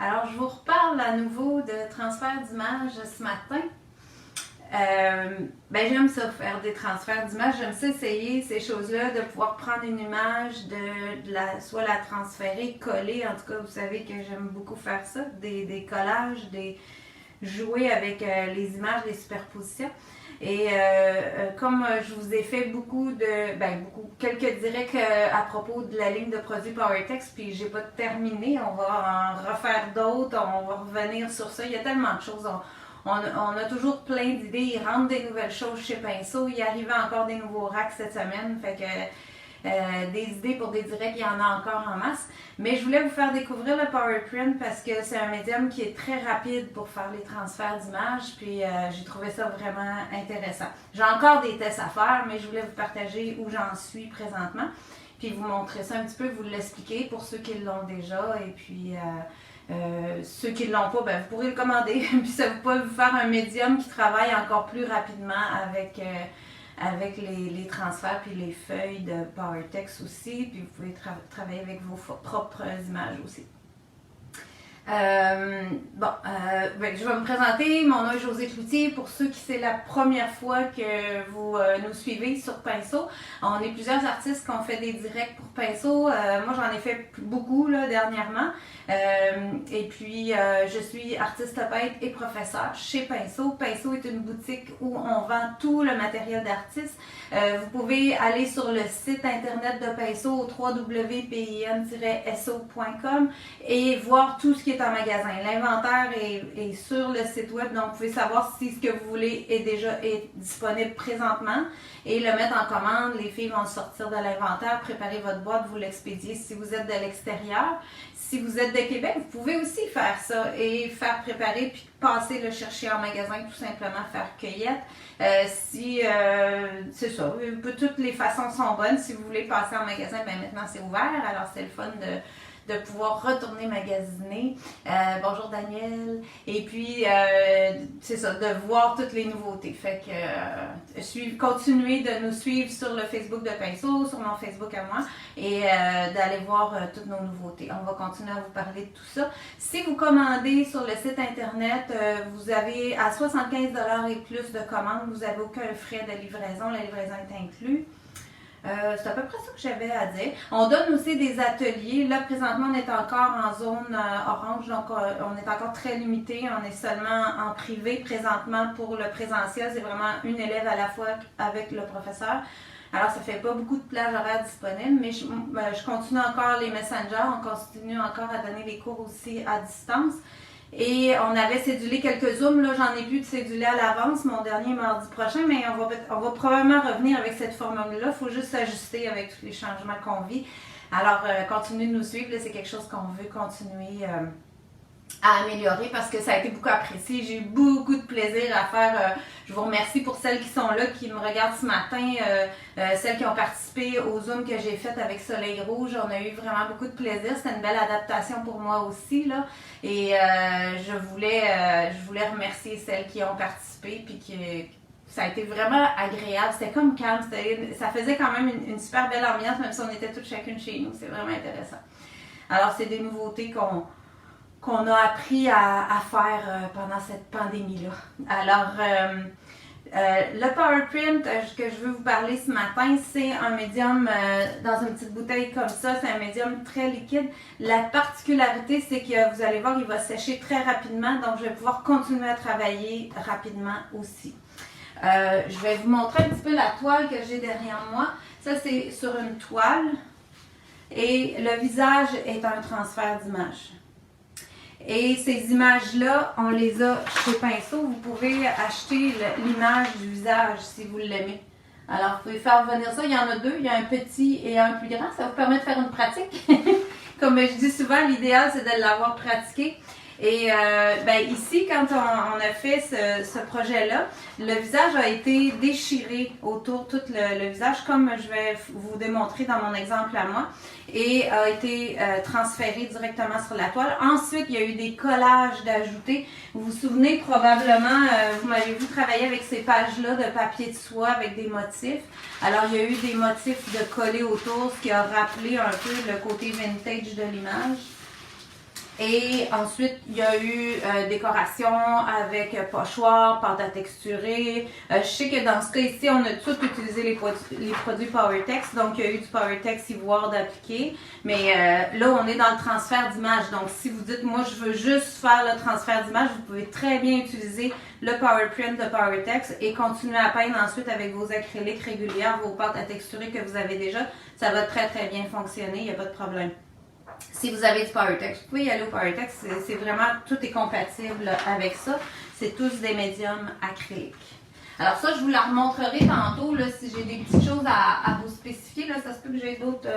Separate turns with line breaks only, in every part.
Alors, je vous reparle à nouveau de transfert d'image ce matin. J'aime ça, faire des transferts d'images. J'aime ça essayer ces choses-là, de pouvoir prendre une image, soit la transférer, coller. En tout cas, vous savez que j'aime beaucoup faire ça, des collages, jouer avec les images, les superpositions. Et comme je vous ai fait quelques directs à propos de la ligne de produits PowerText, puis j'ai pas terminé, on va en refaire d'autres, on va revenir sur ça. Il y a tellement de choses. On a toujours plein d'idées, il rentre des nouvelles choses chez Pinceau, il arrivait encore des nouveaux racks cette semaine, fait que des idées pour des directs, il y en a encore en masse. Mais je voulais vous faire découvrir le PowerPrint parce que c'est un médium qui est très rapide pour faire les transferts d'images, puis j'ai trouvé ça vraiment intéressant. J'ai encore des tests à faire, mais je voulais vous partager où j'en suis présentement, puis vous montrer ça un petit peu, vous l'expliquer pour ceux qui l'ont déjà, et puis ceux qui ne l'ont pas, vous pourrez le commander, puis ça va vous faire un médium qui travaille encore plus rapidement avec les transferts puis les feuilles de PowerText aussi, puis vous pouvez travailler avec vos propres images aussi. Je vais me présenter. Mon nom est Josée Cloutier. Pour ceux qui c'est la première fois que vous nous suivez sur Pinceau, on est plusieurs artistes qui ont fait des directs pour Pinceau. Moi, j'en ai fait beaucoup là, dernièrement. Et puis, je suis artiste peintre et professeur chez Pinceau. Pinceau est une boutique où on vend tout le matériel d'artiste. Vous pouvez aller sur le site internet de Pinceau au www.pin-so.com et voir tout ce qui est en magasin. L'inventaire est sur le site web, donc vous pouvez savoir si ce que vous voulez est disponible présentement et le mettre en commande. Les filles vont sortir de l'inventaire, préparer votre boîte, vous l'expédier si vous êtes de l'extérieur. Si vous êtes de Québec, vous pouvez aussi faire ça et faire préparer puis passer le chercher en magasin, tout simplement faire cueillette. C'est ça, toutes les façons sont bonnes. Si vous voulez passer en magasin, maintenant c'est ouvert, alors c'est le fun de pouvoir retourner magasiner. Bonjour Daniel. Et puis, c'est ça, de voir toutes les nouveautés. Fait que continuez de nous suivre sur le Facebook de Pinceau, sur mon Facebook à moi, et d'aller voir toutes nos nouveautés. On va continuer à vous parler de tout ça. Si vous commandez sur le site internet, vous avez à 75$ et plus de commandes, vous n'avez aucun frais de livraison. La livraison est inclue. C'est à peu près ça que j'avais à dire. On donne aussi des ateliers. Là, présentement, on est encore en zone orange, donc on est encore très limité. On est seulement en privé présentement pour le présentiel. C'est vraiment une élève à la fois avec le professeur. Alors, ça fait pas beaucoup de plages horaires disponibles, mais je continue encore les messengers. On continue encore à donner les cours aussi à distance. Et on avait cédulé quelques Zooms, là j'en ai plus de cédulés à l'avance, mon dernier mardi prochain, mais on va probablement revenir avec cette formule-là. Il faut juste s'ajuster avec tous les changements qu'on vit. Alors, continuez de nous suivre, c'est quelque chose qu'on veut continuer à améliorer parce que ça a été beaucoup apprécié. J'ai eu beaucoup de plaisir à faire. Je vous remercie pour celles qui sont là, qui me regardent ce matin, celles qui ont participé au Zoom que j'ai fait avec Soleil Rouge. On a eu vraiment beaucoup de plaisir. C'était une belle adaptation pour moi aussi, là. Et je voulais remercier celles qui ont participé puis ça a été vraiment agréable. C'était comme calme. Ça faisait quand même une super belle ambiance, même si on était toutes chacune chez nous. C'est vraiment intéressant. Alors, c'est des nouveautés qu'on a appris à faire pendant cette pandémie-là. Alors, le PowerPrint que je veux vous parler ce matin, c'est un médium dans une petite bouteille comme ça. C'est un médium très liquide. La particularité, c'est que vous allez voir, il va sécher très rapidement. Donc, je vais pouvoir continuer à travailler rapidement aussi. Je vais vous montrer un petit peu la toile que j'ai derrière moi. Ça, c'est sur une toile. Et le visage est un transfert d'image. Et ces images-là, on les a chez Pinceau. Vous pouvez acheter l'image du visage si vous l'aimez. Alors, vous pouvez faire venir ça. Il y en a deux. Il y a un petit et un plus grand. Ça vous permet de faire une pratique. Comme je dis souvent, l'idéal, c'est de l'avoir pratiqué. Et ici, quand on a fait ce projet-là, le visage a été déchiré autour, tout le visage, comme je vais vous démontrer dans mon exemple à moi, et a été transféré directement sur la toile. Ensuite, il y a eu des collages d'ajouter. Vous vous souvenez probablement, vous m'avez vu travailler avec ces pages-là de papier de soie avec des motifs. Alors, il y a eu des motifs de coller autour, ce qui a rappelé un peu le côté vintage de l'image. Et ensuite, il y a eu décoration avec pochoir, pâte à texturer. Je sais que dans ce cas ici, on a tout utilisé les produits PowerTex. Donc, il y a eu du PowerTex ivoire d'appliquer. Mais là, on est dans le transfert d'image. Donc, si vous dites, moi, je veux juste faire le transfert d'image, vous pouvez très bien utiliser le PowerPrint de PowerTex et continuer à peindre ensuite avec vos acryliques régulières, vos pâtes à texturer que vous avez déjà. Ça va très, très bien fonctionner. Il n'y a pas de problème. Si vous avez du PowerTex, vous pouvez y aller au PowerTex. C'est vraiment, tout est compatible avec ça. C'est tous des médiums acryliques. Alors ça, je vous la remontrerai tantôt, là, si j'ai des petites choses à vous spécifier. Là, ça se peut que j'ai d'autres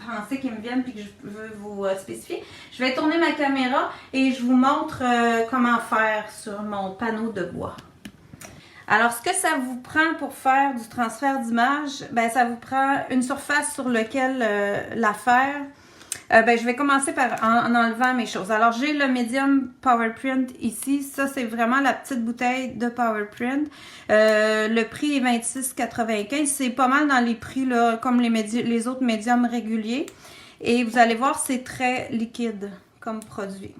pensées qui me viennent et que je veux vous spécifier. Je vais tourner ma caméra et je vous montre comment faire sur mon panneau de bois. Alors, ce que ça vous prend pour faire du transfert d'image, ben, ça vous prend une surface sur laquelle la faire. Je vais commencer en enlevant mes choses. Alors, j'ai le Medium PowerPrint ici. Ça, c'est vraiment la petite bouteille de PowerPrint. Le prix est 26,95. C'est pas mal dans les prix, là, comme les autres médiums réguliers. Et vous allez voir, c'est très liquide comme produit.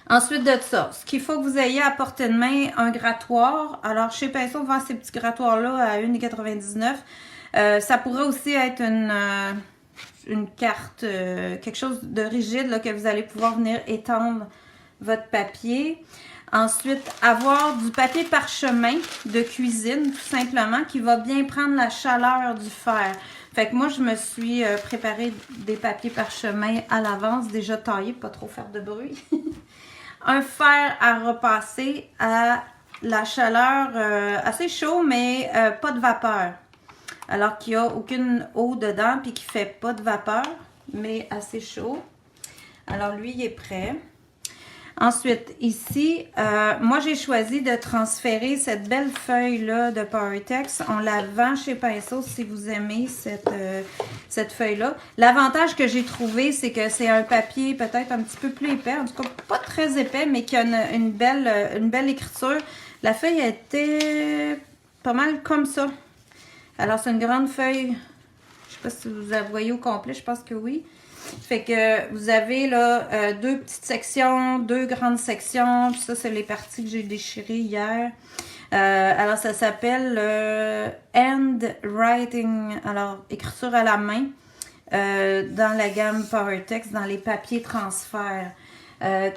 Ensuite de ça, ce qu'il faut que vous ayez à portée de main, un grattoir. Alors, chez Pinceau, on vend ces petits grattoirs-là à 1,99. Ça pourrait aussi être une carte, quelque chose de rigide là, que vous allez pouvoir venir étendre votre papier. Ensuite, avoir du papier parchemin de cuisine, tout simplement, qui va bien prendre la chaleur du fer. Fait que moi, je me suis préparé des papiers parchemin à l'avance, déjà taillés, pas trop faire de bruit. Un fer à repasser à la chaleur assez chaud, mais pas de vapeur. Alors qu'il n'y a aucune eau dedans, puis qui ne fait pas de vapeur, mais assez chaud. Alors, lui, il est prêt. Ensuite, ici, moi, j'ai choisi de transférer cette belle feuille-là de PowerTex. On la vend chez Pinceau si vous aimez cette feuille-là. L'avantage que j'ai trouvé, c'est que c'est un papier peut-être un petit peu plus épais. En tout cas, pas très épais, mais qui a une belle écriture. La feuille était pas mal comme ça. Alors, c'est une grande feuille. Je ne sais pas si vous la voyez au complet. Je pense que oui. Fait que vous avez là deux petites sections, deux grandes sections. Puis ça, c'est les parties que j'ai déchirées hier. Alors, ça s'appelle Handwriting. Alors, écriture à la main. Dans la gamme PowerTex, dans les papiers transfert.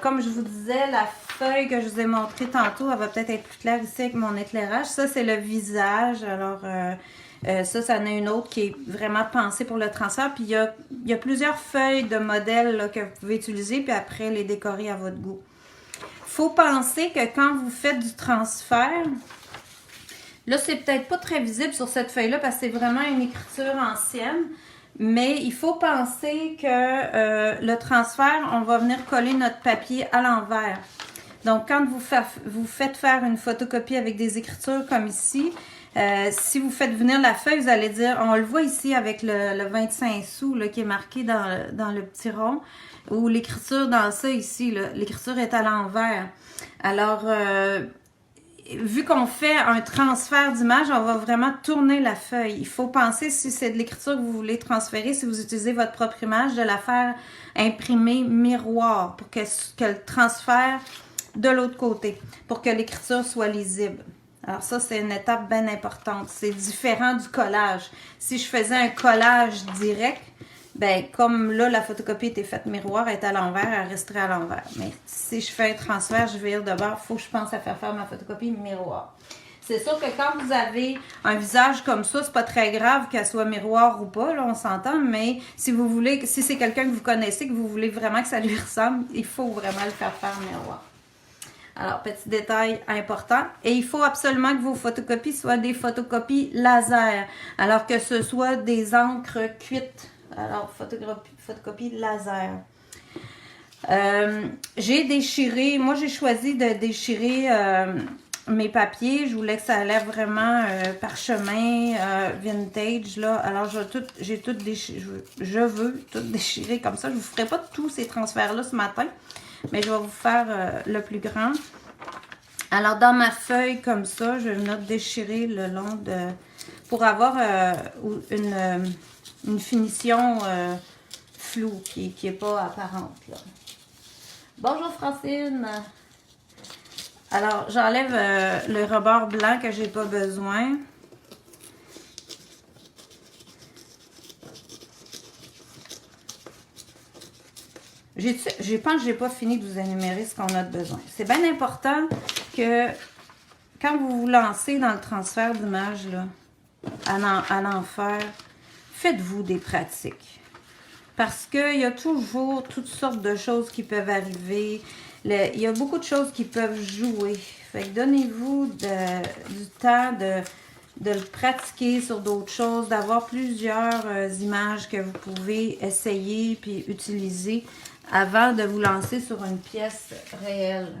Comme je vous disais, la feuille que je vous ai montrée tantôt, elle va peut-être être plus claire ici avec mon éclairage. Ça, c'est le visage. Alors, ça en a une autre qui est vraiment pensée pour le transfert. Puis, il y a plusieurs feuilles de modèles là, que vous pouvez utiliser, puis après, les décorer à votre goût. Il faut penser que quand vous faites du transfert, là, c'est peut-être pas très visible sur cette feuille-là parce que c'est vraiment une écriture ancienne. Mais il faut penser que le transfert, on va venir coller notre papier à l'envers. Donc, quand vous faites faire une photocopie avec des écritures comme ici, si vous faites venir la feuille, vous allez dire, on le voit ici avec le 25 sous là, qui est marqué dans le petit rond, ou l'écriture dans ça ici, l'écriture est à l'envers. Alors, vu qu'on fait un transfert d'image, on va vraiment tourner la feuille. Il faut penser, si c'est de l'écriture que vous voulez transférer, si vous utilisez votre propre image, de la faire imprimer miroir pour que le transfert de l'autre côté, pour que l'écriture soit lisible. Alors ça, c'est une étape bien importante. C'est différent du collage. Si je faisais un collage direct, ben comme là, la photocopie était faite miroir, elle est à l'envers, elle resterait à l'envers. Mais si je fais un transfert, je vais de bord, il faut que je pense à faire ma photocopie miroir. C'est sûr que quand vous avez un visage comme ça, c'est pas très grave qu'elle soit miroir ou pas, là, on s'entend, mais si vous voulez, si c'est quelqu'un que vous connaissez, que vous voulez vraiment que ça lui ressemble, il faut vraiment le faire miroir. Alors, petit détail important. Et il faut absolument que vos photocopies soient des photocopies laser. Alors que ce soit des encres cuites. Alors, photocopie laser. J'ai déchiré, moi j'ai choisi de déchirer mes papiers. Je voulais que ça ait l'air vraiment parchemin, vintage. Là. Alors, j'ai tout déchiré. Je veux tout déchirer comme ça. Je ne vous ferai pas tous ces transferts-là ce matin. Mais je vais vous faire le plus grand. Alors, dans ma feuille comme ça, je vais venir déchirer le long de... pour avoir une finition floue qui n'est pas apparente. Là. Bonjour Francine. Alors, j'enlève le rebord blanc que j'ai pas besoin. Je pense que j'ai pas fini de vous énumérer ce qu'on a de besoin. C'est bien important que quand vous vous lancez dans le transfert d'image à l'enfer, faites-vous des pratiques. Parce qu'il y a toujours toutes sortes de choses qui peuvent arriver. Il y a beaucoup de choses qui peuvent jouer. Fait que donnez-vous du temps de le pratiquer sur d'autres choses, d'avoir plusieurs images que vous pouvez essayer puis utiliser avant de vous lancer sur une pièce réelle.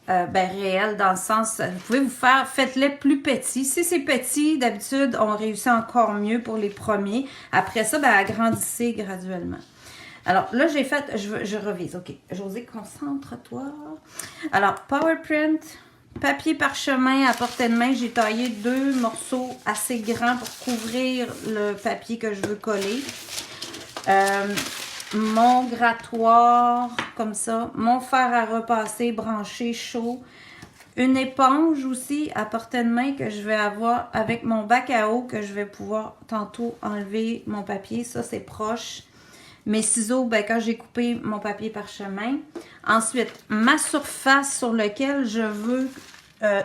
Réelle dans le sens, vous pouvez faites-les plus petits. Si c'est petit, d'habitude, on réussit encore mieux pour les premiers. Après ça, agrandissez graduellement. Alors là, j'ai fait, je revise, ok. Josée, concentre-toi. Alors, PowerPrint, papier parchemin à portée de main. J'ai taillé 2 morceaux assez grands pour couvrir le papier que je veux coller. Mon grattoir, comme ça, mon fer à repasser branché chaud, une éponge aussi à portée de main que je vais avoir avec mon bac à eau que je vais pouvoir tantôt enlever mon papier, ça c'est proche. Mes ciseaux, quand j'ai coupé mon papier parchemin. Ensuite, ma surface sur laquelle je veux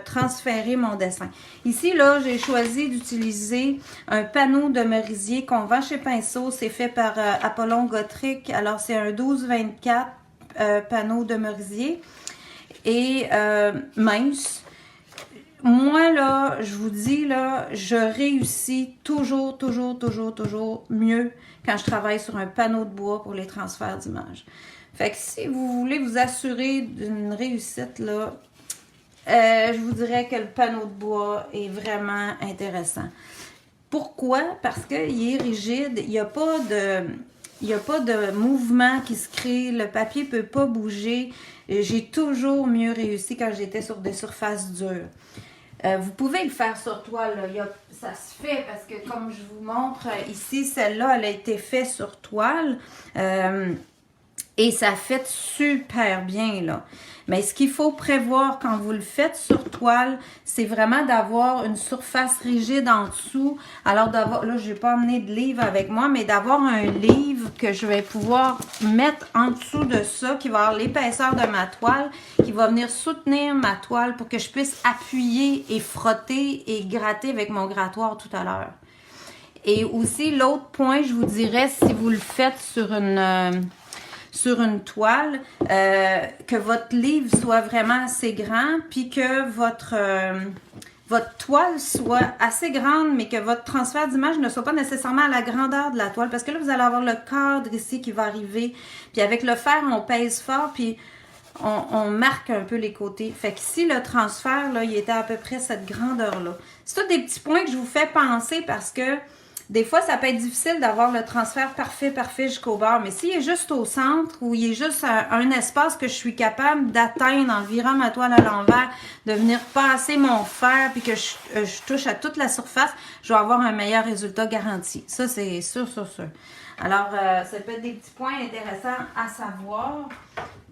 transférer mon dessin. Ici, là, j'ai choisi d'utiliser un panneau de merisier qu'on vend chez Pinceau. C'est fait par Apollon Gottrick. Alors, c'est un 12-24 panneau de merisier et mince. Moi, là, je vous dis, là, je réussis toujours mieux quand je travaille sur un panneau de bois pour les transferts d'images. Fait que si vous voulez vous assurer d'une réussite, là, je vous dirais que le panneau de bois est vraiment intéressant. Pourquoi? Parce qu'il est rigide, il n'y a pas de mouvement qui se crée, le papier ne peut pas bouger. J'ai toujours mieux réussi quand j'étais sur des surfaces dures. Vous pouvez le faire sur toile, là. Ça se fait parce que comme je vous montre ici, celle-là, elle a été faite sur toile et ça fait super bien, là. Mais ce qu'il faut prévoir quand vous le faites sur toile, c'est vraiment d'avoir une surface rigide en dessous. Alors d'avoir, là je n'ai pas emmené de livre avec moi, mais d'avoir un livre que je vais pouvoir mettre en dessous de ça, qui va avoir l'épaisseur de ma toile, qui va venir soutenir ma toile pour que je puisse appuyer et frotter et gratter avec mon grattoir tout à l'heure. Et aussi l'autre point, je vous dirais, si vous le faites sur une toile, que votre livre soit vraiment assez grand, puis que votre toile soit assez grande, mais que votre transfert d'image ne soit pas nécessairement à la grandeur de la toile, parce que là, vous allez avoir le cadre ici qui va arriver, puis avec le fer, on pèse fort, puis on marque un peu les côtés. Fait que si le transfert, là, il était à peu près cette grandeur-là. C'est tous des petits points que je vous fais penser parce que des fois, ça peut être difficile d'avoir le transfert parfait jusqu'au bord. Mais s'il est juste au centre ou il est juste un espace que je suis capable d'atteindre en virant ma toile à l'envers, de venir passer mon fer puis que je touche à toute la surface, je vais avoir un meilleur résultat garanti. Ça, c'est sûr. Alors, ça peut être des petits points intéressants à savoir,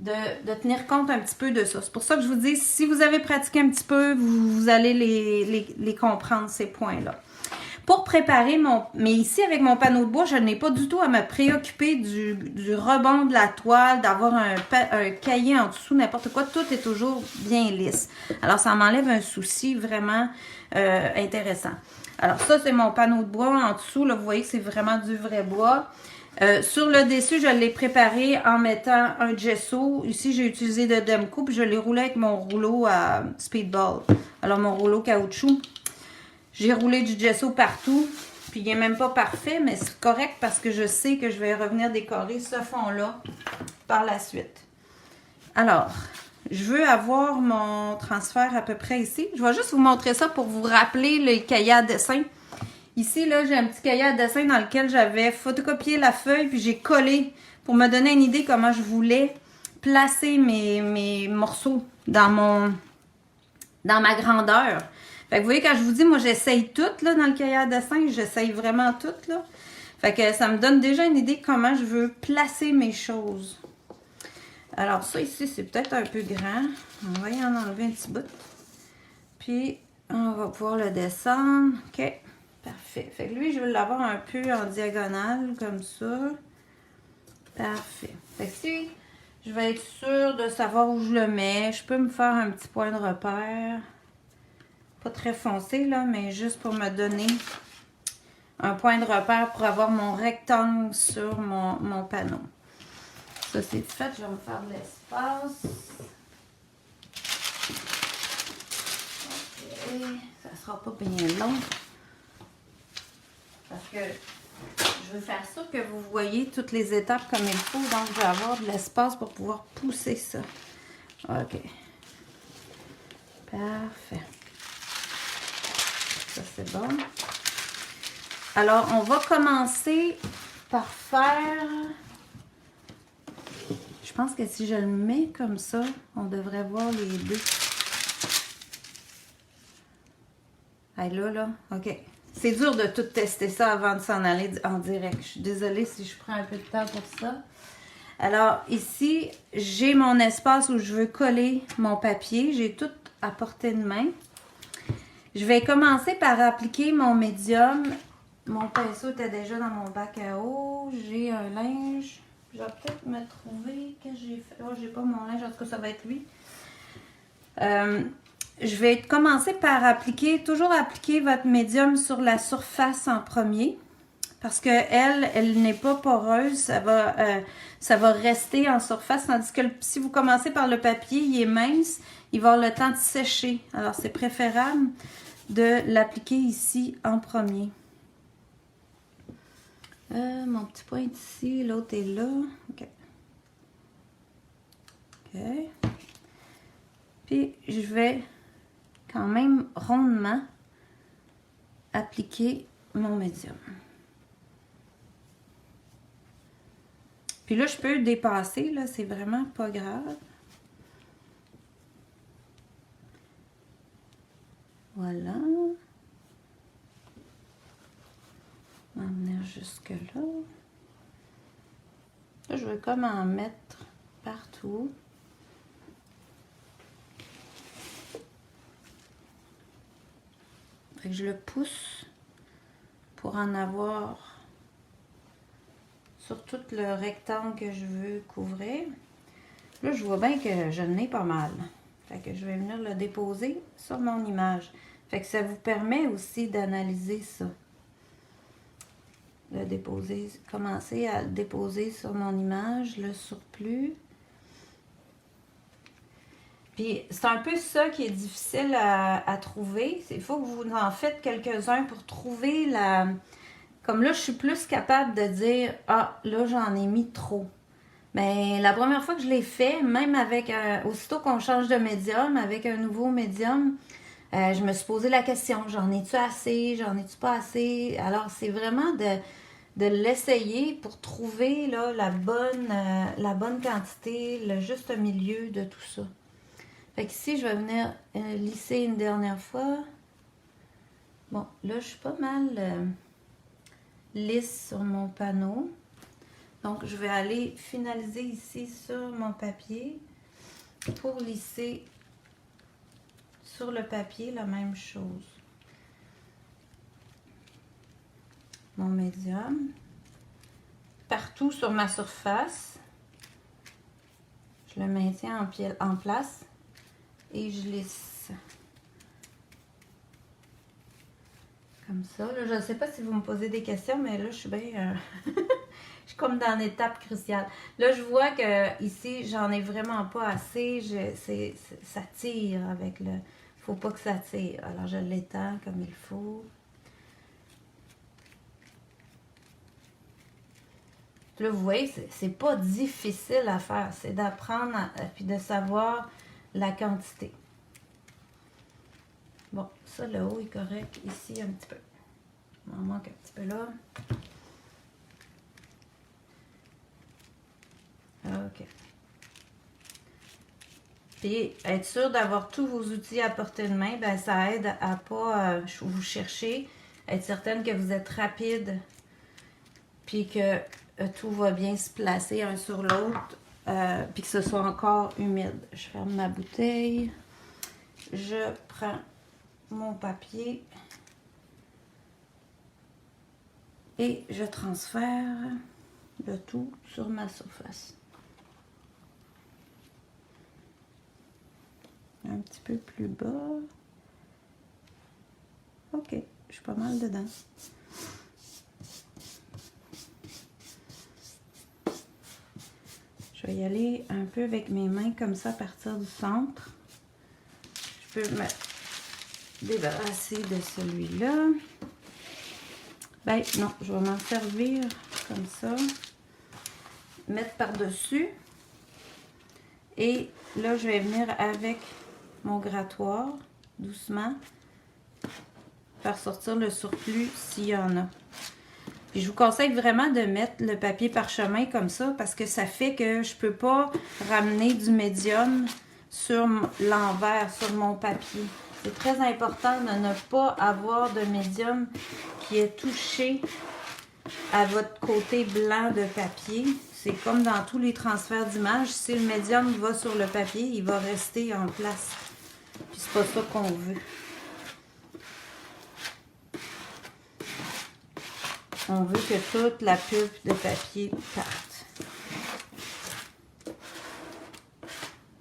de tenir compte un petit peu de ça. C'est pour ça que je vous dis, si vous avez pratiqué un petit peu, vous allez les comprendre, ces points-là. Pour préparer mais ici avec mon panneau de bois, je n'ai pas du tout à me préoccuper du rebond de la toile, d'avoir un cahier en dessous, n'importe quoi. Tout est toujours bien lisse. Alors, ça m'enlève un souci vraiment intéressant. Alors, ça, c'est mon panneau de bois. En dessous, là, vous voyez que c'est vraiment du vrai bois. Sur le dessus, je l'ai préparé en mettant un gesso. Ici, j'ai utilisé de Demco, puis je l'ai roulé avec mon rouleau à Speedball. Alors, mon rouleau caoutchouc. J'ai roulé du gesso partout, puis il n'est même pas parfait, mais c'est correct parce que je sais que je vais revenir décorer ce fond-là par la suite. Alors, je veux avoir mon transfert à peu près ici. Je vais juste vous montrer ça pour vous rappeler le cahier à dessin. Ici, là, j'ai un petit cahier à dessin dans lequel j'avais photocopié la feuille, puis j'ai collé pour me donner une idée comment je voulais placer mes morceaux dans ma grandeur. Fait que vous voyez, quand je vous dis, moi, j'essaye tout, là, dans le cahier à dessin. J'essaye vraiment tout, là. Fait que ça me donne déjà une idée de comment je veux placer mes choses. Alors ça ici, c'est peut-être un peu grand. On va y en enlever un petit bout. Puis, on va pouvoir le descendre. OK, parfait. Fait que lui, je vais l'avoir un peu en diagonale, comme ça. Parfait. Fait que si je vais être sûre de savoir où je le mets, je peux me faire un petit point de repère. Pas très foncé, là, mais juste pour me donner un point de repère pour avoir mon rectangle sur mon panneau. Ça, c'est fait. Je vais me faire de l'espace. OK. Ça sera pas bien long. Parce que je veux faire ça que vous voyez toutes les étapes comme il faut. Donc, je vais avoir de l'espace pour pouvoir pousser ça. OK. Parfait. Ça, c'est bon. Alors, on va commencer par faire... Je pense que si je le mets comme ça, on devrait voir les deux. Hey, là, OK. C'est dur de tout tester ça avant de s'en aller en direct. Je suis désolée si je prends un peu de temps pour ça. Alors, ici, j'ai mon espace où je veux coller mon papier. J'ai tout à portée de main. Je vais commencer par appliquer mon médium. Mon pinceau était déjà dans mon bac à eau. J'ai un linge. Je vais peut-être me trouver que j'ai fait. Oh, j'ai pas mon linge. En tout cas, ça va être lui. Je vais commencer par toujours appliquer votre médium sur la surface en premier. Parce que elle n'est pas poreuse. Ça va rester en surface. Tandis que si vous commencez par le papier, il est mince. Il va avoir le temps de sécher. Alors, c'est préférable de l'appliquer ici en premier. Mon petit point est ici, l'autre est là. OK. OK. Puis, je vais quand même rondement appliquer mon médium. Puis là, je peux dépasser, là, c'est vraiment pas grave. Voilà. On va venir jusque là. Là, je vais comme en mettre partout. Fait que je le pousse pour en avoir sur tout le rectangle que je veux couvrir. Là, je vois bien que je l'ai pas mal. Fait que je vais venir le déposer sur mon image. Fait que ça vous permet aussi d'analyser ça. Le déposer, commencer à le déposer sur mon image, le surplus. Puis c'est un peu ça qui est difficile à trouver. Il faut que vous en faites quelques-uns pour trouver la... Comme là, je suis plus capable de dire « Ah, là, j'en ai mis trop ». Mais la première fois que je l'ai fait, même avec aussitôt qu'on change de médium, avec un nouveau médium, je me suis posé la question, j'en ai-tu assez, j'en ai-tu pas assez? Alors, c'est vraiment de l'essayer pour trouver là, la bonne quantité, le juste milieu de tout ça. Fait qu'ici, je vais venir lisser une dernière fois. Bon, là, je suis pas mal lisse sur mon panneau. Donc, je vais aller finaliser ici sur mon papier pour lisser sur le papier la même chose. Mon médium. Partout sur ma surface. Je le maintiens en place et je lisse. Comme ça. Là, je ne sais pas si vous me posez des questions, mais là, je suis bien... je suis comme dans l'étape cruciale. Là, je vois que ici, j'en ai vraiment pas assez. Ça tire avec le... Faut pas que ça tire. Alors, je l'étends comme il faut. Là, vous voyez, c'est pas difficile à faire. C'est d'apprendre puis de savoir la quantité. Bon, ça, le haut est correct. Ici, un petit peu. Il m'en manque un petit peu là. OK. Puis, être sûr d'avoir tous vos outils à portée de main, ben, ça aide à pas vous chercher. Être certaine que vous êtes rapide. Puis que tout va bien se placer un sur l'autre. puis que ce soit encore humide. Je ferme ma bouteille. Je prends mon papier et je transfère le tout sur ma surface. Un petit peu plus bas. Ok, je suis pas mal dedans. Je vais y aller un peu avec mes mains comme ça à partir du centre. Je peux me débarrasser de celui-là. Ben non, je vais m'en servir comme ça. Mettre par-dessus. Et là, je vais venir avec mon grattoir, doucement, faire sortir le surplus s'il y en a. Puis je vous conseille vraiment de mettre le papier parchemin comme ça parce que ça fait que je ne peux pas ramener du médium sur l'envers, sur mon papier. C'est très important de ne pas avoir de médium qui est touché à votre côté blanc de papier. C'est comme dans tous les transferts d'images. Si le médium va sur le papier, il va rester en place. Puis c'est pas ça qu'on veut. On veut que toute la pulpe de papier parte.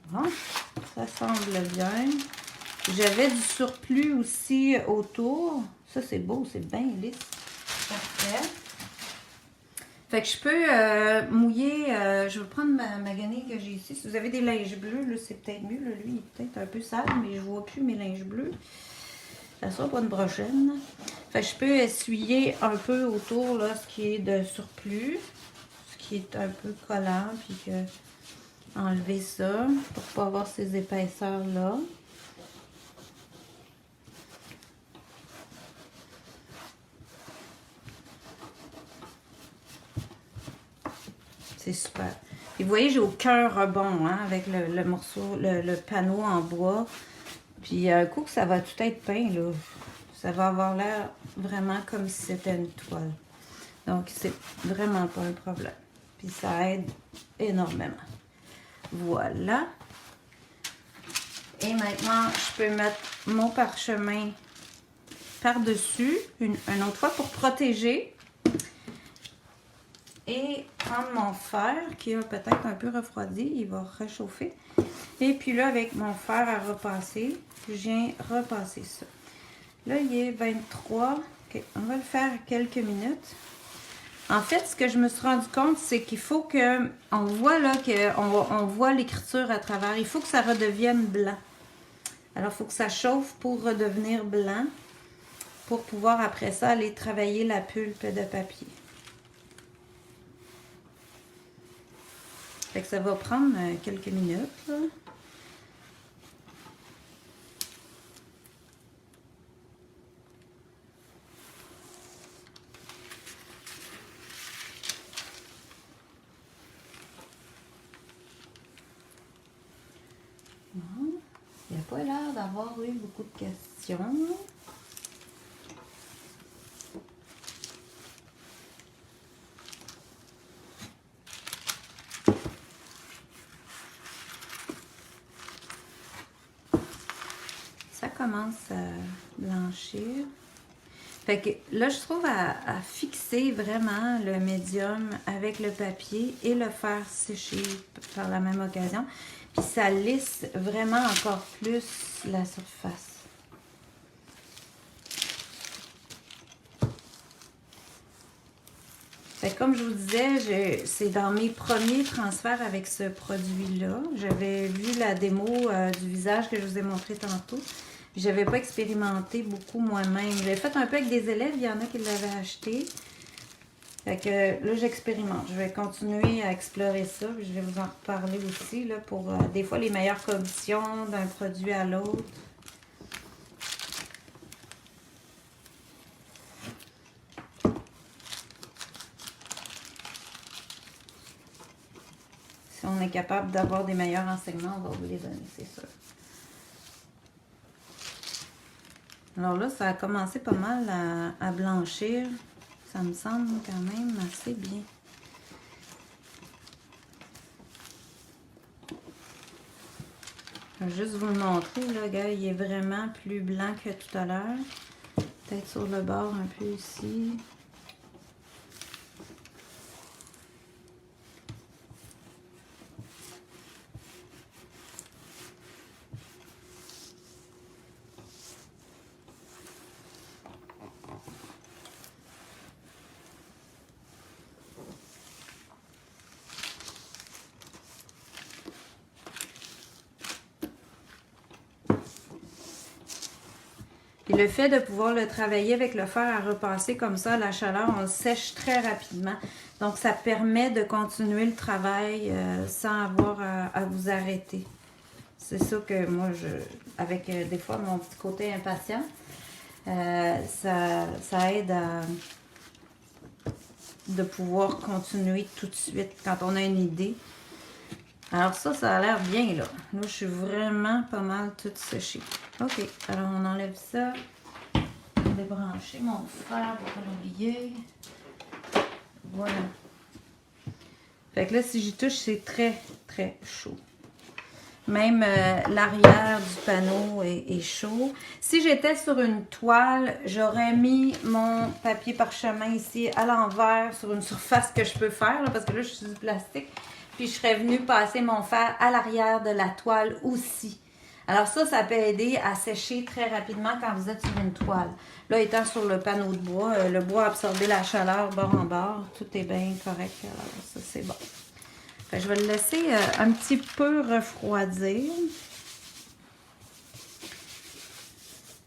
Bon, ça semble bien. J'avais du surplus aussi autour. Ça, c'est beau, c'est bien lisse. Parfait. Fait que je peux mouiller, je vais prendre ma guenille que j'ai ici. Si vous avez des linges bleus, là, c'est peut-être mieux. Là, lui, il est peut-être un peu sale, mais je vois plus mes linges bleus. Ça sera pour une prochaine. Fait que je peux essuyer un peu autour, là, ce qui est de surplus. Ce qui est un peu collant, puis que enlever ça pour pas avoir ces épaisseurs-là. C'est super. Et vous voyez, j'ai aucun rebond hein, avec le morceau, le panneau en bois. Puis un coup que ça va tout être peint, là, ça va avoir l'air vraiment comme si c'était une toile. Donc, c'est vraiment pas un problème. Puis ça aide énormément. Voilà. Et maintenant, je peux mettre mon parchemin par-dessus, une autre fois pour protéger. Et prendre mon fer qui a peut-être un peu refroidi, il va réchauffer. Et puis là, avec mon fer à repasser, je viens repasser ça. Là, il est 23. Ok, on va le faire quelques minutes. En fait, ce que je me suis rendu compte, c'est qu'il faut que on voit là on voit l'écriture à travers. Il faut que ça redevienne blanc. Alors, il faut que ça chauffe pour redevenir blanc, pour pouvoir après ça aller travailler la pulpe de papier. Fait que ça va prendre quelques minutes. Là. Bon. Il n'y a pas l'air d'avoir eu beaucoup de questions. Ça commence à blanchir. Fait que là, je trouve à fixer vraiment le médium avec le papier et le faire sécher par la même occasion. Puis ça lisse vraiment encore plus la surface. Fait que comme je vous disais, c'est dans mes premiers transferts avec ce produit-là. J'avais vu la démo du visage que je vous ai montré tantôt. Je n'avais pas expérimenté beaucoup moi-même. J'avais fait un peu avec des élèves, il y en a qui l'avaient acheté. Fait que là, j'expérimente. Je vais continuer à explorer ça. Puis je vais vous en reparler aussi là, pour des fois les meilleures conditions d'un produit à l'autre. Si on est capable d'avoir des meilleurs renseignements, on va vous les donner, c'est sûr. Alors là, ça a commencé pas mal à blanchir. Ça me semble quand même assez bien. Je vais juste vous le montrer, là, gars, il est vraiment plus blanc que tout à l'heure. Peut-être sur le bord un peu ici. Puis le fait de pouvoir le travailler avec le fer à repasser comme ça à la chaleur, on le sèche très rapidement. Donc, ça permet de continuer le travail sans avoir à vous arrêter. C'est ça que moi, avec des fois mon petit côté impatient, ça aide de pouvoir continuer tout de suite quand on a une idée. Alors ça a l'air bien là. Là, je suis vraiment pas mal toute séchée. OK, alors on enlève ça. On va débrancher mon fer pour pas l'oublier. Voilà. Fait que là, si j'y touche, c'est très, très chaud. Même l'arrière du panneau est chaud. Si j'étais sur une toile, j'aurais mis mon papier parchemin ici à l'envers sur une surface que je peux faire, là, parce que là, je suis sur du plastique. Puis je serais venue passer mon fer à l'arrière de la toile aussi. Alors ça peut aider à sécher très rapidement quand vous êtes sur une toile. Là, étant sur le panneau de bois, le bois a absorbé la chaleur bord en bord. Tout est bien correct. Alors ça, c'est bon. Fait que je vais le laisser un petit peu refroidir.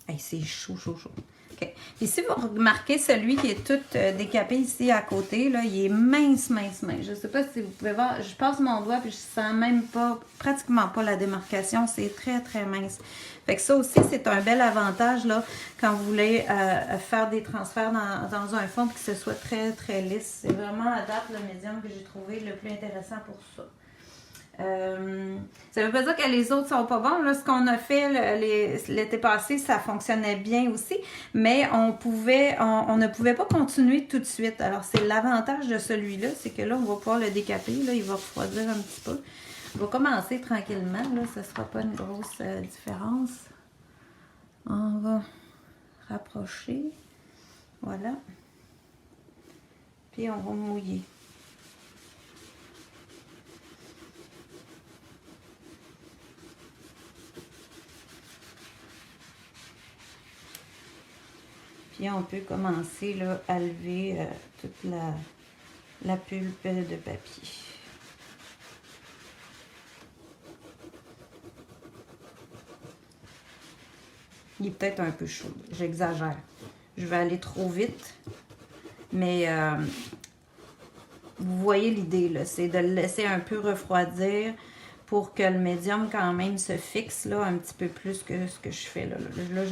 Hey, c'est chaud, chaud, chaud. OK. Ici, vous remarquez celui qui est tout décapé ici à côté, là, il est mince, mince, mince. Je ne sais pas si vous pouvez voir, je passe mon doigt puis je sens même pas, pratiquement pas la démarcation. C'est très, très mince. Fait que ça aussi, c'est un bel avantage là quand vous voulez faire des transferts dans un fond et que ce soit très, très lisse. C'est vraiment à date le médium que j'ai trouvé le plus intéressant pour ça. Ça veut pas dire que les autres sont pas bons. Là, ce qu'on a fait l'été passé, ça fonctionnait bien aussi, mais on ne pouvait pas continuer tout de suite. Alors, c'est l'avantage de celui-là, c'est que là, on va pouvoir le décaper. Là, il va refroidir un petit peu. On va commencer tranquillement. Là, ce ne sera pas une grosse différence. On va rapprocher. Voilà. Puis, on va mouiller. Puis on peut commencer là, à lever toute la pulpe de papier. Il est peut-être un peu chaud, j'exagère. Je vais aller trop vite, mais vous voyez l'idée, là, c'est de le laisser un peu refroidir pour que le médium quand même se fixe là, un petit peu plus que ce que je fais là. Là,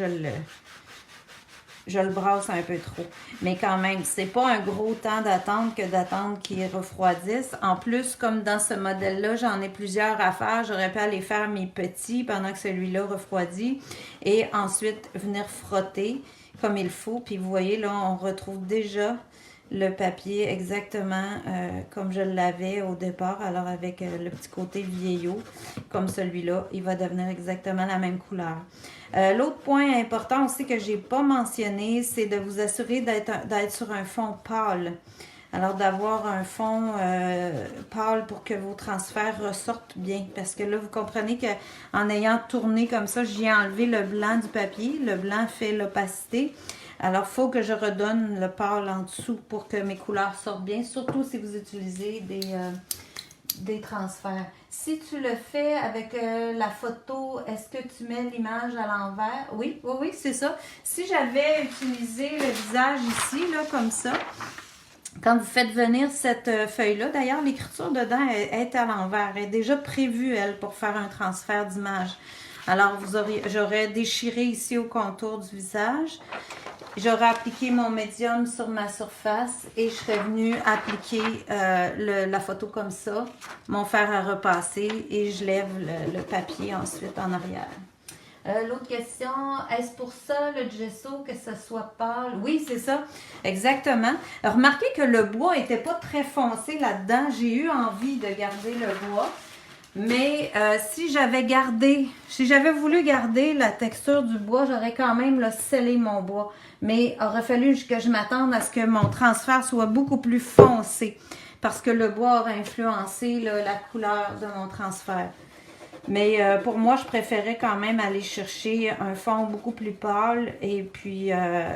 je le brasse un peu trop. Mais quand même, c'est pas un gros temps d'attente que d'attendre qu'il refroidisse. En plus, comme dans ce modèle-là, j'en ai plusieurs à faire. J'aurais pu aller faire mes petits pendant que celui-là refroidit. Et ensuite, venir frotter comme il faut. Puis vous voyez, là, on retrouve déjà le papier exactement comme je l'avais au départ. Alors, avec le petit côté vieillot, comme celui-là, il va devenir exactement la même couleur. L'autre point important aussi que je n'ai pas mentionné, c'est de vous assurer d'être sur un fond pâle. Alors, d'avoir un fond pâle pour que vos transferts ressortent bien. Parce que là, vous comprenez qu'en ayant tourné comme ça, j'ai enlevé le blanc du papier. Le blanc fait l'opacité. Alors, il faut que je redonne le pâle en dessous pour que mes couleurs sortent bien. Surtout si vous utilisez des transferts. Si tu le fais avec la photo, est-ce que tu mets l'image à l'envers? Oui, oui, oui, c'est ça. Si j'avais utilisé le visage ici, là, comme ça, quand vous faites venir cette feuille-là, d'ailleurs, l'écriture dedans est à l'envers. Elle est déjà prévue, elle, pour faire un transfert d'image. Alors, j'aurais déchiré ici au contour du visage. J'aurais appliqué mon médium sur ma surface et je serais venue appliquer la photo comme ça, mon fer à repasser et je lève le papier ensuite en arrière. L'autre question, est-ce pour ça le gesso que ce soit pâle? Oui, c'est ça, exactement. Remarquez que le bois n'était pas très foncé là-dedans. J'ai eu envie de garder le bois. Mais si j'avais voulu garder la texture du bois, j'aurais quand même là, scellé mon bois. Mais il aurait fallu que je m'attende à ce que mon transfert soit beaucoup plus foncé. Parce que le bois aurait influencé là, la couleur de mon transfert. Mais pour moi, je préférais quand même aller chercher un fond beaucoup plus pâle. Et puis,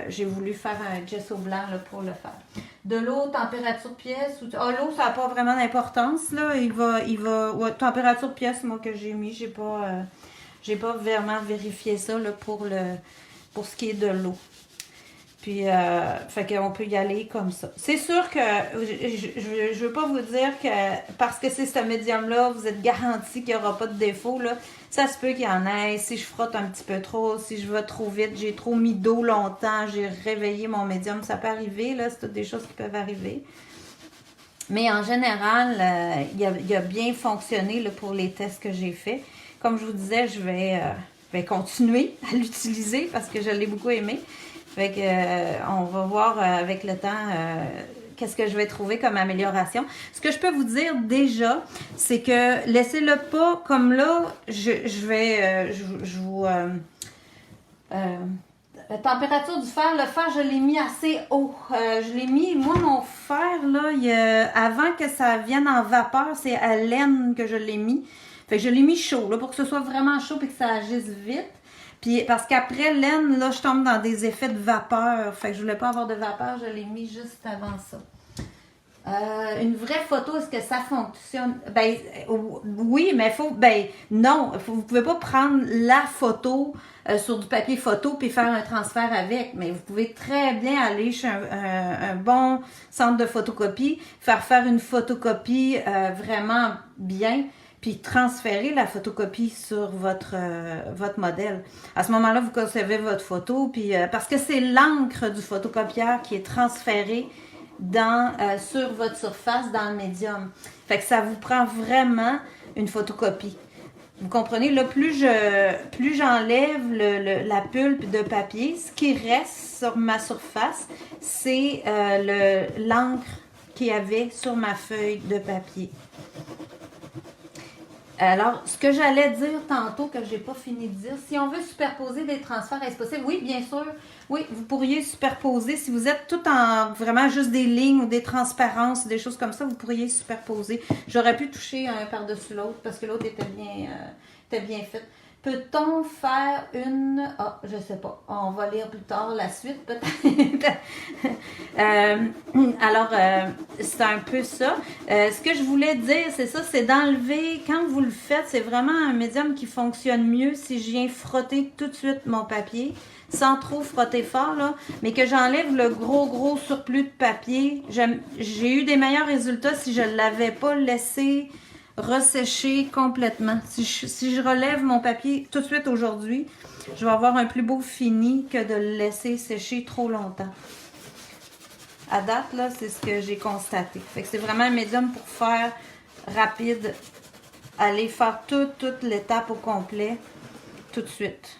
j'ai voulu faire un gesso blanc là, pour le faire. De l'eau, température pièce. L'eau, ça n'a pas vraiment d'importance. Là. Ouais, température pièce, moi, que j'ai mis. J'ai pas vraiment vérifié ça là, pour ce qui est de l'eau. Puis, fait qu'on peut y aller comme ça. C'est sûr que je veux pas vous dire que parce que c'est ce médium-là, vous êtes garanti qu'il n'y aura pas de défaut. Là. Ça se peut qu'il y en ait. Si je frotte un petit peu trop, si je vais trop vite, j'ai trop mis d'eau longtemps, j'ai réveillé mon médium. Ça peut arriver, là. C'est toutes des choses qui peuvent arriver. Mais en général, il a bien fonctionné là, pour les tests que j'ai faits. Comme je vous disais, je vais continuer à l'utiliser parce que je l'ai beaucoup aimé. Fait que, on va voir avec le temps qu'est-ce que je vais trouver comme amélioration. Ce que je peux vous dire déjà, c'est que laissez-le pas comme là. Température du fer, le fer, je l'ai mis assez haut. Je l'ai mis, moi, mon fer, là, avant que ça vienne en vapeur, c'est à l'aine que je l'ai mis. Fait que je l'ai mis chaud, là, pour que ce soit vraiment chaud et que ça agisse vite. Puis, parce qu'après l'aine, là, je tombe dans des effets de vapeur. Fait que je voulais pas avoir de vapeur, je l'ai mis juste avant ça. Une vraie photo, est-ce que ça fonctionne? Ben, oui, mais non. Vous pouvez pas prendre la photo sur du papier photo puis faire un transfert avec. Mais vous pouvez très bien aller chez un bon centre de photocopie, faire une photocopie vraiment bien, puis transférer la photocopie sur votre modèle. À ce moment-là, vous conservez votre photo, puis parce que c'est l'encre du photocopieur qui est transférée sur votre surface dans le médium. Fait que ça vous prend vraiment une photocopie. Vous comprenez? Là, plus j'enlève la pulpe de papier, ce qui reste sur ma surface, c'est l'encre qu'il y avait sur ma feuille de papier. Alors, ce que j'allais dire tantôt, que j'ai pas fini de dire, si on veut superposer des transferts, est-ce possible? Oui, bien sûr. Oui, vous pourriez superposer. Si vous êtes tout en vraiment juste des lignes ou des transparences, des choses comme ça, vous pourriez superposer. J'aurais pu toucher un par-dessus l'autre parce que l'autre était bien faite. Peut-on faire une... Ah, je sais pas. On va lire plus tard la suite, peut-être. Alors, c'est un peu ça. Ce que je voulais dire, c'est ça, c'est d'enlever... Quand vous le faites, c'est vraiment un médium qui fonctionne mieux si je viens frotter tout de suite mon papier, sans trop frotter fort, là, mais que j'enlève le gros surplus de papier. J'ai eu des meilleurs résultats si je ne l'avais pas laissé ressécher complètement. Si je relève mon papier tout de suite aujourd'hui, je vais avoir un plus beau fini que de le laisser sécher trop longtemps. À date, là, c'est ce que j'ai constaté. Fait que c'est vraiment un médium pour faire rapide. Aller faire toute l'étape au complet tout de suite.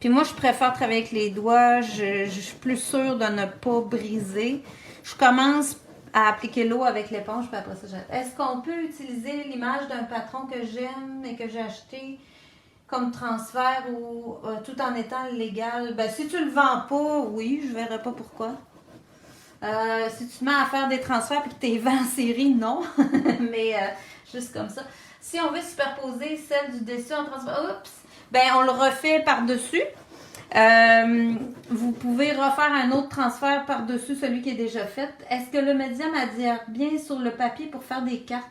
Puis moi, je préfère travailler avec les doigts. Je suis plus sûre de ne pas briser. Je commence à appliquer l'eau avec l'éponge, puis après ça, j'arrête. Est-ce qu'on peut utiliser l'image d'un patron que j'aime et que j'ai acheté comme transfert ou tout en étant légal? Ben, si tu le vends pas, oui, je verrais pas pourquoi. Si tu te mets à faire des transferts et que tu les vends en série, non. Mais juste comme ça. Si on veut superposer celle du dessus en transfert, ben on le refait par-dessus. Vous pouvez refaire un autre transfert par-dessus celui qui est déjà fait. Est-ce que le médium adhère bien sur le papier pour faire des cartes?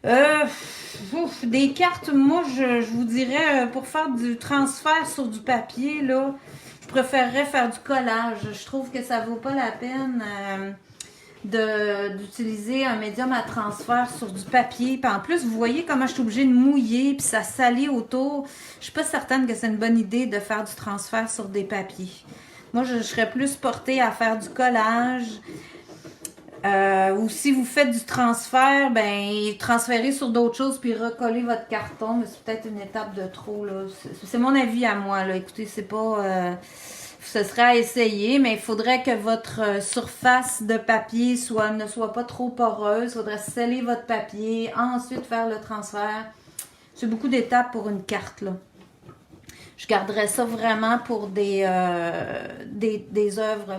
Des cartes, moi, je vous dirais, pour faire du transfert sur du papier, là, je préférerais faire du collage. Je trouve que ça vaut pas la peine d'utiliser un médium à transfert sur du papier. Puis en plus, vous voyez comment je suis obligée de mouiller, puis ça salit autour. Je suis pas certaine que c'est une bonne idée de faire du transfert sur des papiers. Moi, je serais plus portée à faire du collage. Ou si vous faites du transfert, ben transférez sur d'autres choses puis recoller votre carton. Mais c'est peut-être une étape de trop, là. C'est mon avis à moi, là. Écoutez, c'est pas... ce serait à essayer, mais il faudrait que votre surface de papier ne soit pas trop poreuse. Il faudrait sceller votre papier, ensuite faire le transfert. C'est beaucoup d'étapes pour une carte, là. Je garderais ça vraiment pour des œuvres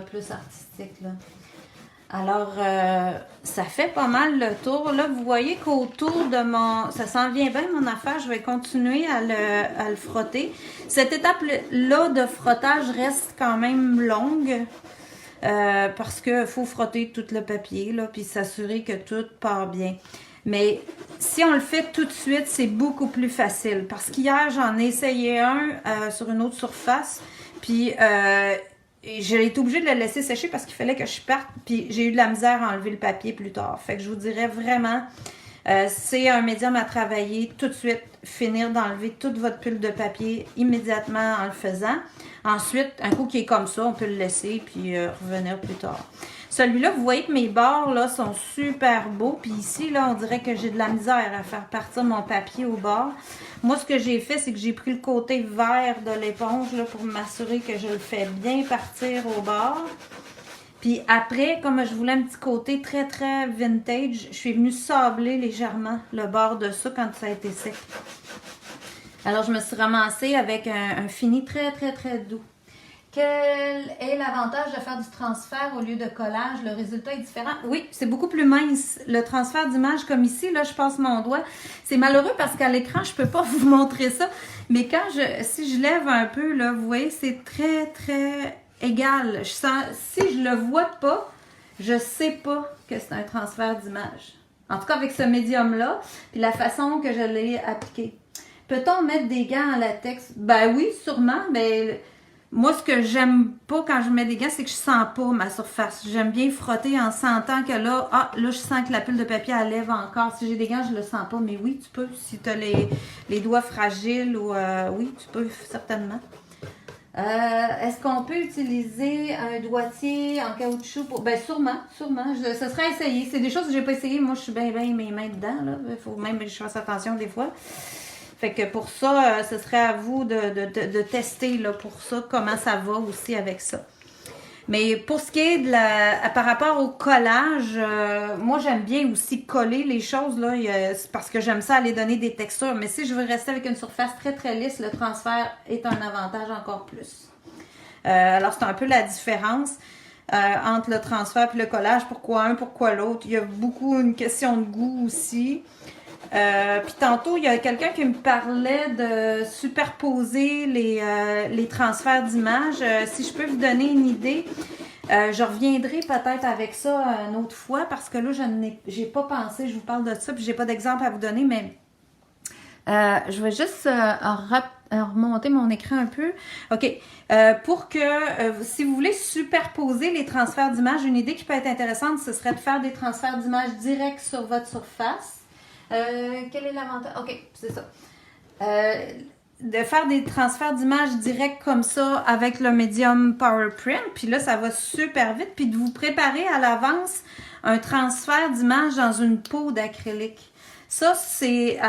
plus artistiques, là. Alors, ça fait pas mal le tour. Là, vous voyez qu'autour de ça s'en vient bien, mon affaire. Je vais continuer à le frotter. Cette étape-là de frottage reste quand même longue. Parce qu'il faut frotter tout le papier, là, puis s'assurer que tout part bien. Mais si on le fait tout de suite, c'est beaucoup plus facile. Parce qu'hier, j'en ai essayé un sur une autre surface, puis j'ai été obligée de le laisser sécher parce qu'il fallait que je parte, puis j'ai eu de la misère à enlever le papier plus tard. Fait que je vous dirais vraiment, c'est un médium à travailler tout de suite, finir d'enlever toute votre pulle de papier immédiatement en le faisant. Ensuite, un coup qui est comme ça, on peut le laisser puis revenir plus tard. Celui-là, vous voyez que mes bords là sont super beaux. Puis ici, là, on dirait que j'ai de la misère à faire partir mon papier au bord. Moi, ce que j'ai fait, c'est que j'ai pris le côté vert de l'éponge là, pour m'assurer que je le fais bien partir au bord. Puis après, comme je voulais un petit côté très, très vintage, je suis venue sabler légèrement le bord de ça quand ça a été sec. Alors, je me suis ramassée avec un fini très, très, très doux. Quel est l'avantage de faire du transfert au lieu de collage? Le résultat est différent. Oui, c'est beaucoup plus mince. Le transfert d'image, comme ici, là, je passe mon doigt. C'est malheureux parce qu'à l'écran, je peux pas vous montrer ça. Mais si je lève un peu, là, vous voyez, c'est très, très égal. Si je le vois pas, je sais pas que c'est un transfert d'image. En tout cas, avec ce médium-là, puis la façon que je l'ai appliqué. Peut-on mettre des gants en latex? Ben oui, sûrement, mais moi, ce que j'aime pas quand je mets des gants, c'est que je sens pas ma surface. J'aime bien frotter en sentant que là, je sens que la pulle de papier, elle lève encore. Si j'ai des gants, je le sens pas, mais oui, tu peux. Si tu as les doigts fragiles, ou oui, tu peux, certainement. Est-ce qu'on peut utiliser un doigtier en caoutchouc pour... Ben sûrement. Ce serait à essayer. C'est des choses que j'ai pas essayé. Moi, je suis bien mes mains dedans, là. Il faut même que je fasse attention des fois. Fait que pour ça, ce serait à vous de tester là, pour ça, comment ça va aussi avec ça. Mais pour ce qui est par rapport au collage, moi j'aime bien aussi coller les choses là, parce que j'aime ça aller donner des textures. Mais si je veux rester avec une surface très très lisse, le transfert est un avantage encore plus. Alors c'est un peu la différence entre le transfert et le collage. Pourquoi un, pourquoi l'autre? Il y a beaucoup une question de goût aussi. Puis tantôt, il y a quelqu'un qui me parlait de superposer les transferts d'images. Si je peux vous donner une idée, je reviendrai peut-être avec ça une autre fois parce que là, j'ai pas pensé, je vous parle de ça, puis j'ai pas d'exemple à vous donner, mais je vais juste remonter mon écran un peu. OK. Pour que, si vous voulez superposer les transferts d'images, une idée qui peut être intéressante, ce serait de faire des transferts d'images directs sur votre surface. Quel est l'avantage? OK, c'est ça. De faire des transferts d'images directs comme ça avec le médium PowerPrint, puis là, ça va super vite, puis de vous préparer à l'avance un transfert d'image dans une peau d'acrylique. Ça, c'est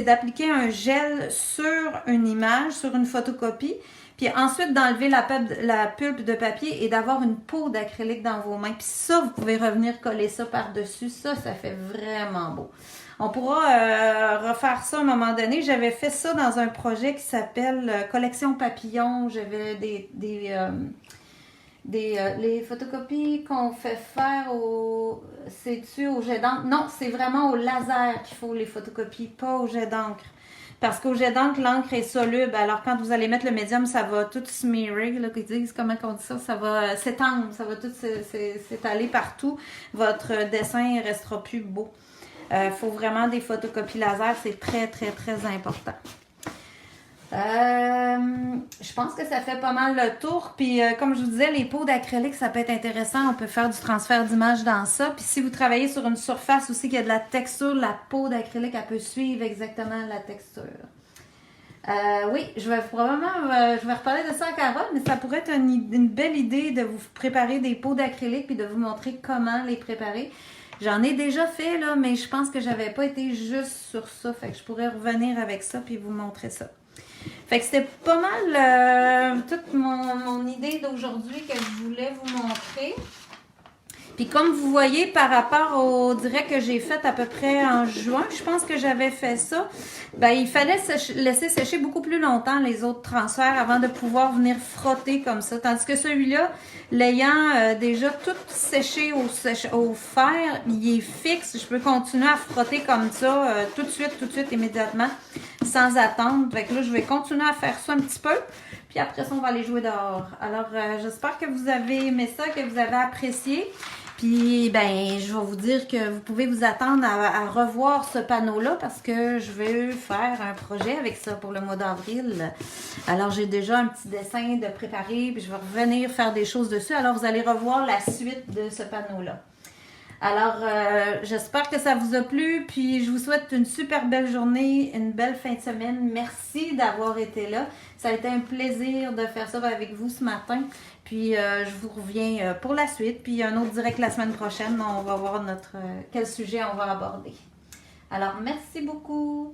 d'appliquer un gel sur une image, sur une photocopie, puis ensuite d'enlever la pulpe de papier et d'avoir une peau d'acrylique dans vos mains. Puis ça, vous pouvez revenir coller ça par-dessus. Ça fait vraiment beau. On pourra refaire ça à un moment donné. J'avais fait ça dans un projet qui s'appelle Collection Papillon. J'avais les photocopies qu'on fait faire c'est-tu au jet d'encre? Non, c'est vraiment au laser qu'il faut les photocopies, pas au jet d'encre. Parce qu'au jet d'encre, l'encre est soluble. Alors, quand vous allez mettre le médium, ça va tout smearer, là, qu'ils disent, comment on dit ça? Ça va s'étendre, ça va tout s'étaler partout. Votre dessin ne restera plus beau. Faut vraiment des photocopies laser, c'est très, très, très important. Je pense que ça fait pas mal le tour. Puis, comme je vous disais, les peaux d'acrylique, ça peut être intéressant. On peut faire du transfert d'image dans ça. Puis, si vous travaillez sur une surface aussi qui a de la texture, la peau d'acrylique, elle peut suivre exactement la texture. Oui, je vais reparler de ça à Carole, mais ça pourrait être une belle idée de vous préparer des peaux d'acrylique puis de vous montrer comment les préparer. J'en ai déjà fait, là, mais je pense que j'avais pas été juste sur ça. Fait que je pourrais revenir avec ça puis vous montrer ça. Fait que c'était pas mal toute mon idée d'aujourd'hui que je voulais vous montrer. Puis comme vous voyez, par rapport au direct que j'ai fait à peu près en juin, je pense que j'avais fait ça, ben il fallait laisser sécher beaucoup plus longtemps les autres transferts avant de pouvoir venir frotter comme ça. Tandis que celui-là, l'ayant déjà tout séché au fer, il est fixe. Je peux continuer à frotter comme ça tout de suite, immédiatement, sans attendre. Fait que là, je vais continuer à faire ça un petit peu. Puis après ça, on va aller jouer dehors. Alors, j'espère que vous avez aimé ça, que vous avez apprécié. Puis, ben, je vais vous dire que vous pouvez vous attendre à revoir ce panneau-là parce que je vais faire un projet avec ça pour le mois d'avril. Alors, j'ai déjà un petit dessin de préparé, puis je vais revenir faire des choses dessus. Alors, vous allez revoir la suite de ce panneau-là. Alors, j'espère que ça vous a plu, puis je vous souhaite une super belle journée, une belle fin de semaine. Merci d'avoir été là. Ça a été un plaisir de faire ça avec vous ce matin. Puis, je vous reviens pour la suite. Puis, un autre direct la semaine prochaine. On va voir quel sujet on va aborder. Alors, merci beaucoup.